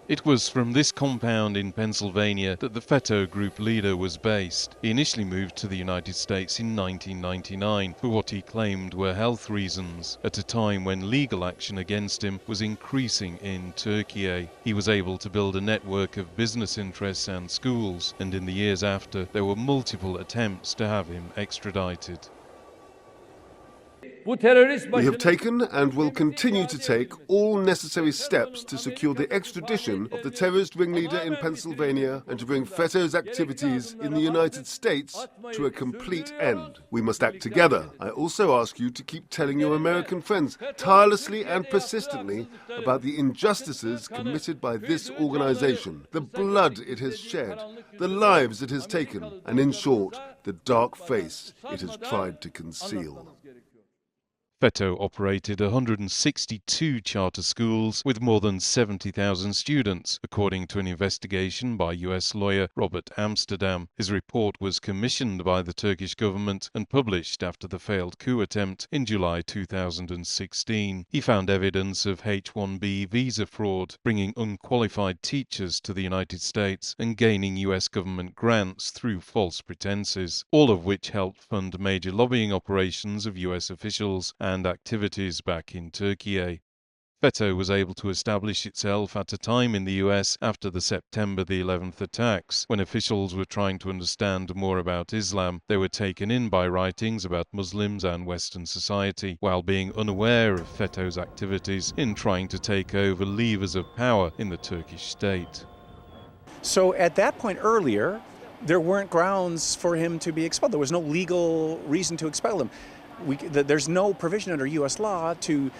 It was from this compound in Pennsylvania that the FETO group leader was based. He initially moved to the United States in 1999 for what he claimed were health reasons, at a time when legal action against him was increasing in Türkiye. He was able to build a network of business interests and schools, and in the years after, there were multiple attempts to have him extradited. We have taken and will continue to take all necessary steps to secure the extradition of the terrorist ringleader in Pennsylvania and to bring FETO's activities in the United States to a complete end. We must act together. I also ask you to keep telling your American friends tirelessly and persistently about the injustices committed by this organization, the blood it has shed, the lives it has taken, and in short, the dark face it has tried to conceal. FETO operated 162 charter schools with more than 70,000 students, according to an investigation by US lawyer Robert Amsterdam. His report was commissioned by the Turkish government and published after the failed coup attempt in July 2016. He found evidence of H-1B visa fraud, bringing unqualified teachers to the United States and gaining US government grants through false pretenses, all of which helped fund major lobbying operations of US officials and activities back in Türkiye. FETO was able to establish itself at a time in the US after the September the 11th attacks, when officials were trying to understand more about Islam. They were taken in by writings about Muslims and Western society, while being unaware of FETO's activities in trying to take over levers of power in the Turkish state. So at that point earlier, there weren't grounds for him to be expelled. There was no legal reason to expel him. There's no provision under U.S. law to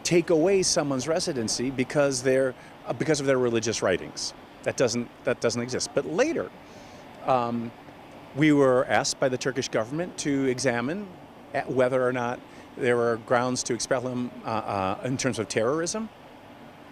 take away someone's residency because of their religious writings. That doesn't exist. But later, we were asked by the Turkish government to examine whether or not there were grounds to expel him in terms of terrorism.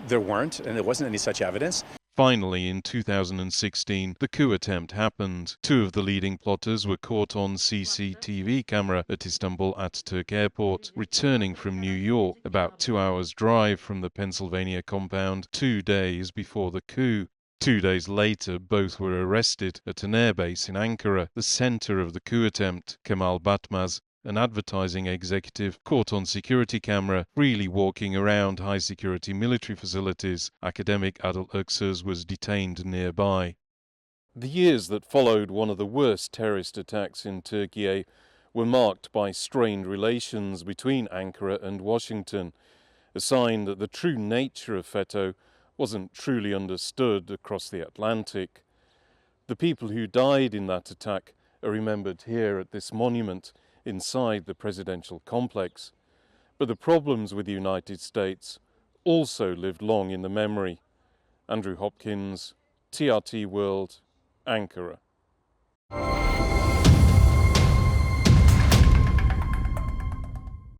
There weren't, and there wasn't any such evidence. Finally, in 2016, the coup attempt happened. Two of the leading plotters were caught on CCTV camera at Istanbul Ataturk Airport, returning from New York, about 2 hours' drive from the Pennsylvania compound, 2 days before the coup. 2 days later, both were arrested at an airbase in Ankara, the center of the coup attempt. Kemal Batmaz, an advertising executive, caught on security camera freely walking around high-security military facilities. Academic Adil Öksüz was detained nearby. The years that followed one of the worst terrorist attacks in Türkiye were marked by strained relations between Ankara and Washington, a sign that the true nature of FETO wasn't truly understood across the Atlantic. The people who died in that attack are remembered here at this monument inside the presidential complex. But the problems with the United States also lived long in the memory. Andrew Hopkins, TRT World, Ankara.